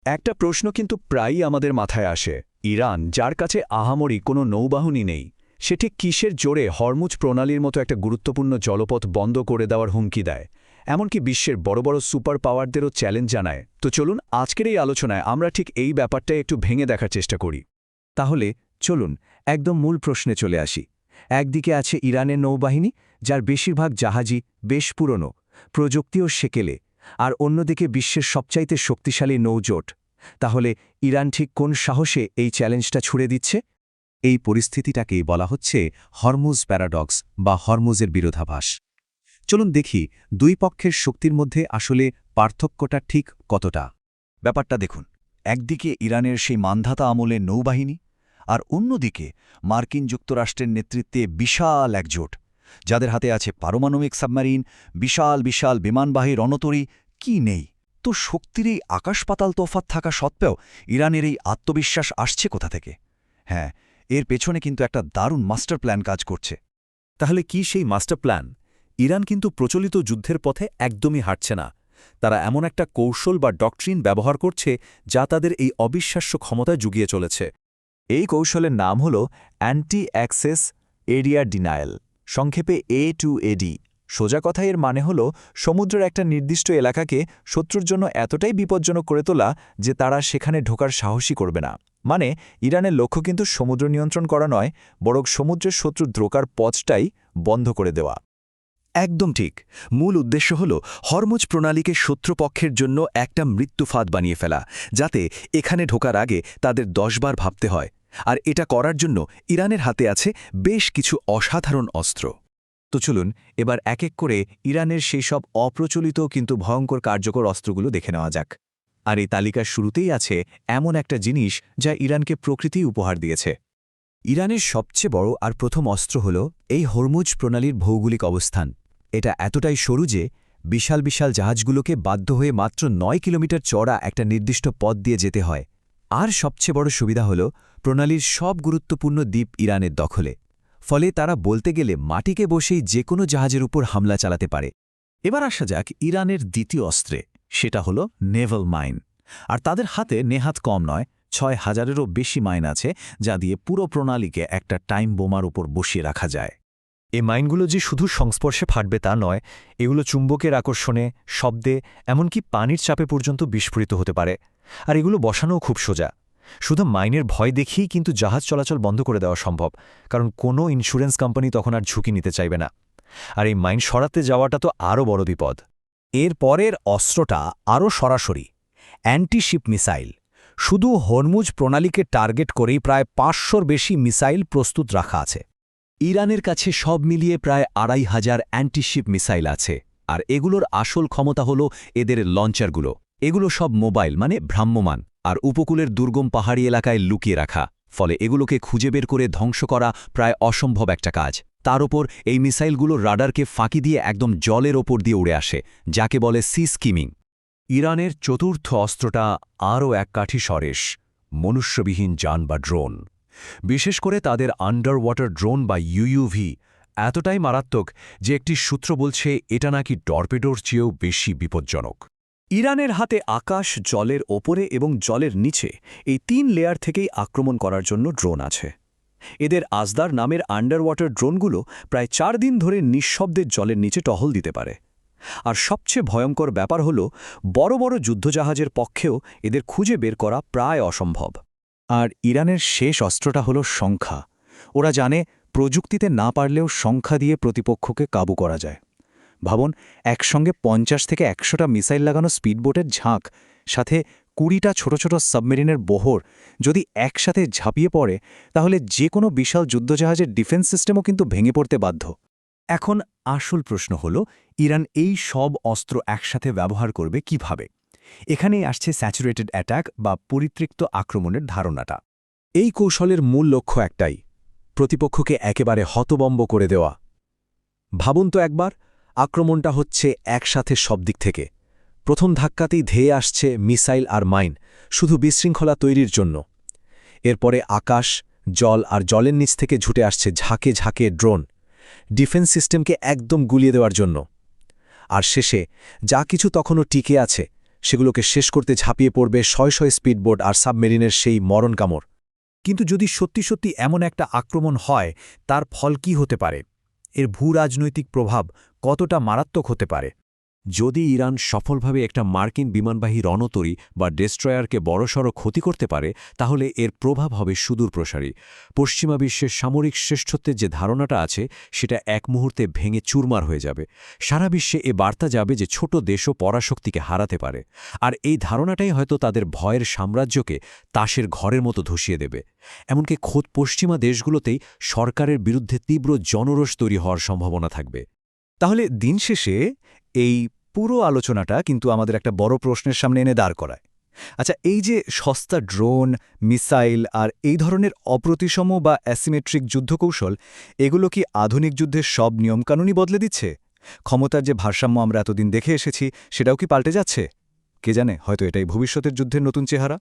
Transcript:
একটা প্রশ্ন কিন্তু প্রায়ই আমাদের মাথায় আসে, ইরান যার কাছে আহামরি কোনো নৌবাহিনী নেই, সে ঠিক কিসের জোরে হরমুজ প্রণালীর মতো একটা গুরুত্বপূর্ণ জলপথ বন্ধ করে দেওয়ার হুমকি দেয়, এমনকি বিশ্বের বড় বড় সুপার পাওয়ারদেরও চ্যালেঞ্জ জানায়। তো চলুন আজকের এই আলোচনায় আমরা ঠিক এই ব্যাপারটাই একটু ভেঙে দেখার চেষ্টা করি। তাহলে চলুন একদম মূল প্রশ্নে চলে আসি। একদিকে আছে ইরানের নৌবাহিনী, যার বেশিরভাগ জাহাজই বেশ পুরনো, প্রযুক্তিও সেকেলে, আর অন্যদিকে বিশ্বের সবচাইতে শক্তিশালী নৌজোট। তাহলে ইরান ঠিক কোন সাহসে এই চ্যালেঞ্জটা ছুড়ে দিচ্ছে? এই পরিস্থিতিটাকেই বলা হচ্ছে হরমুজ প্যারাডক্স বা হরমুজের বিরোধাভাস। চলুন দেখি দুই পক্ষের শক্তির মধ্যে আসলে পার্থক্যটা ঠিক কতটা। ব্যাপারটা দেখুন, একদিকে ইরানের সেই মান্ধাতা আমলের নৌবাহিনী, আর অন্যদিকে মার্কিন যুক্তরাষ্ট্রের নেতৃত্বে বিশাল এক জোট, যাদের হাতে আছে পারমাণবিক সাবমেরিন, বিশাল বিশাল বিমানবাহী রণতরী, কি নেই। তো শক্তির এই আকাশ-পাতাল তফাৎ থাকা সত্ত্বেও ইরানের এই আত্মবিশ্বাস আসছে কোথা থেকে? হ্যাঁ, এর পেছনে কিন্তু একটা দারুণ মাস্টার প্ল্যান কাজ করছে। তাহলে কি সেই মাস্টার প্ল্যান? ইরান কিন্তু প্রচলিত যুদ্ধের পথে একদমই হাঁটছে না। তারা এমন একটা কৌশল বা ডকট্রিন ব্যবহার করছে যা তাদের এই অবিশ্বাস্য ক্ষমতায় জুগিয়ে চলেছে। এই কৌশলের নাম হল অ্যান্টি অ্যাক্সেস এরিয়া ডিনায়াল, সংক্ষেপে A2AD। সোজা কথায় এর মানে হল সমুদ্রের একটা নির্দিষ্ট এলাকাকে শত্রুর জন্য এতটাই বিপজ্জনক করে তোলা যে তারা সেখানে ঢোকার সাহসই করবে না। মানে ইরানের লক্ষ্য কিন্তু সমুদ্র নিয়ন্ত্রণ করা নয়, বরং সমুদ্রের শত্রুর ঢোকার পথটাই বন্ধ করে দেওয়া। একদম ঠিক। মূল উদ্দেশ্য হল হরমুজ প্রণালীকে শত্রুপক্ষের জন্য একটা মৃত্যুফাঁদ বানিয়ে ফেলা, যাতে এখানে ঢোকার আগে তাদের 10 বার ভাবতে হয়। আর এটা করার জন্য ইরানের হাতে আছে বেশ কিছু অসাধারণ অস্ত্র। তো চলুন এবার এক এক করে ইরানের সেই সব অপ্রচলিত কিন্তু ভয়ঙ্কর কার্যকর অস্ত্রগুলো দেখে নেওয়া যাক। আর এই তালিকার শুরুতেই আছে এমন একটা জিনিস যা ইরানকে প্রকৃতি উপহার দিয়েছে। ইরানের সবচেয়ে বড় আর প্রথম অস্ত্র হল এই হরমুজ প্রণালীর ভৌগোলিক অবস্থান। এটা এতটাই সরু যে বিশাল বিশাল জাহাজগুলোকে বাধ্য হয়ে মাত্র 9 কিলোমিটার চড়া একটা নির্দিষ্ট পথ দিয়ে যেতে হয়। আর সবচেয়ে বড় সুবিধা হল প্রণালীর সব গুরুত্বপূর্ণ দ্বীপ ইরানের দখলে। ফলে তারা বলতে গেলে মাটিকে বসেই যে কোনো জাহাজের উপর হামলা চালাতে পারে। এবার আসা যাক ইরানের দ্বিতীয় অস্ত্রে, সেটা হল নেভাল মাইন। আর তাদের হাতে নেহাত কম নয়, 6000-এরও বেশি মাইন আছে, যা দিয়ে পুরো প্রণালীকে একটা টাইম বোমার উপর বসিয়ে রাখা যায়। এই মাইনগুলো যে শুধু সংস্পর্শে ফাটবে তা নয়, এগুলো চুম্বকের আকর্ষণে, শব্দে, এমনকি পানির চাপে পর্যন্ত বিস্ফোরিত হতে পারে। আর এগুলো বসানোও খুব সোজা। শুধু মাইনের ভয় দেখিয়েই কিন্তু জাহাজ চলাচল বন্ধ করে দেওয়া সম্ভব, কারণ কোনো ইন্স্যুরেন্স কোম্পানি তখন আর ঝুঁকি নিতে চাইবে না। আর এই মাইন সরাতে যাওয়াটা তো আরও বড় বিপদ। এর পরের অস্ত্রটা আরও সরাসরি অ্যান্টিশিপ মিসাইল। শুধু হরমুজ প্রণালীকে টার্গেট করেই প্রায় 500-র বেশি মিসাইল প্রস্তুত রাখা আছে। ইরানের কাছে সব মিলিয়ে প্রায় 2500 অ্যান্টিশিপ মিসাইল আছে। আর এগুলোর আসল ক্ষমতা হল এদের লঞ্চারগুলো। এগুলো সব মোবাইল, মানে ভ্রাম্যমাণ, আর উপকূলের দুর্গম পাহাড়ি এলাকায় লুকিয়ে রাখা। ফলে এগুলোকে খুঁজে বের করে ধ্বংস করা প্রায় অসম্ভব একটা কাজ। তার ওপর এই মিসাইলগুলো রাডারকে ফাঁকি দিয়ে একদম জলের ওপর দিয়ে উড়ে আসে, যাকে বলে সি স্কিমিং। ইরানের চতুর্থ অস্ত্রটা আরও এক কাঠি সরেস, মনুষ্যবিহীন যান বা ড্রোন। বিশেষ করে তাদের আন্ডার ওয়াটার ড্রোন বা ইউইউভি এতটাই মারাত্মক যে একটি সূত্র বলছে এটা নাকি টর্পেডোর চেয়েও বেশি বিপজ্জনক। ইরানের হাতে আকাশ, জলের ওপরে এবং জলের নিচে এই 3 লেয়ার থেকেই আক্রমণ করার জন্য ড্রোন আছে। এদের আজদার নামের আন্ডার ওয়াটার ড্রোনগুলো প্রায় 4 দিন ধরে নিঃশব্দে জলের নিচে টহল দিতে পারে। আর সবচেয়ে ভয়ঙ্কর ব্যাপার হল বড় বড় যুদ্ধজাহাজের পক্ষেও এদের খুঁজে বের করা প্রায় অসম্ভব। আর ইরানের শেষ অস্ত্রটা হল সংখ্যা। ওরা জানে প্রযুক্তিতে না পারলেও সংখ্যা দিয়ে প্রতিপক্ষকে কাবু করা যায়। ভাবুন, একসঙ্গে 50 থেকে 100টা মিসাইল লাগানো স্পিডবোটের ঝাঁক, সাথে 20টা ছোট ছোট সাবমেরিনের বহর যদি একসাথে ঝাঁপিয়ে পড়ে, তাহলে যে কোনো বিশাল যুদ্ধজাহাজের ডিফেন্স সিস্টেমও কিন্তু ভেঙে পড়তে বাধ্য। এখন আসল প্রশ্ন হল ইরান এই সব অস্ত্র একসাথে ব্যবহার করবে কিভাবে? এখানেই আসছে স্যাচুরেটেড অ্যাটাক বা পরিতৃপ্ত আক্রমণের ধারণাটা। এই কৌশলের মূল লক্ষ্য একটাই, প্রতিপক্ষকে একেবারে হতবম্ব করে দেওয়া। ভাবুন তো একবার, আক্রমণটা হচ্ছে একসাথে সব দিক থেকে। প্রথম ধাক্কাতেই ধেয়ে আসছে মিসাইল আর মাইন, শুধু বিশৃঙ্খলা তৈরির জন্য। এরপরে আকাশ, জল আর জলের নিচ থেকে ছুটে আসছে ঝাঁকে ঝাঁকে ড্রোন, ডিফেন্স সিস্টেমকে একদম গুলিয়ে দেওয়ার জন্য। আর শেষে যা কিছু তখনও টিকে আছে সেগুলোকে শেষ করতে ঝাঁপিয়ে পড়বে শয় শয় স্পিডবোট আর সাবমেরিনের সেই মরণ কামড়। কিন্তু যদি সত্যি সত্যি এমন একটা আক্রমণ হয় তার ফল কি হতে পারে? এর ভূরাজনৈতিক প্রভাব কতটা মারাত্মক হতে পারে? যদি ইরান সফলভাবে একটা মার্কিন বিমানবাহী রণতরী বা ডেস্ট্রয়ারকে বড়সড় ক্ষতি করতে পারে, তাহলে এর প্রভাব হবে সুদূরপ্রসারী। পশ্চিমা বিশ্বের সামরিক শ্রেষ্ঠত্বের যে ধারণাটা আছে সেটা এক মুহূর্তে ভেঙে চুরমার হয়ে যাবে। সারা বিশ্বে এ বার্তা যাবে যে ছোট দেশও পরাশক্তিকে হারাতে পারে, আর এই ধারণাটাই হয়তো তাদের ভয়ের সাম্রাজ্যকে তাসের ঘরের মতো ধসিয়ে দেবে। এমনকি খোদ পশ্চিমা দেশগুলোতেই সরকারের বিরুদ্ধে তীব্র জনরোষ তৈরি হওয়ার সম্ভাবনা থাকবে। তাহলে দিন শেষে এই পুরো আলোচনাটা কিন্তু আমাদের একটা বড় প্রশ্নের সামনে এনে দাঁড় করায়। আচ্ছা, এই যে সস্তা ড্রোন, মিসাইল আর এই ধরনের অপ্রতিসম বা অ্যাসিমেট্রিক যুদ্ধকৌশল, এগুলো কি আধুনিক যুদ্ধের সব নিয়মকানুনই বদলে দিচ্ছে? ক্ষমতার যে ভারসাম্য আমরা এতদিন দেখে এসেছি সেটাও কি পাল্টে যাচ্ছে? কে জানে, হয়তো এটাই ভবিষ্যতের যুদ্ধের নতুন চেহারা।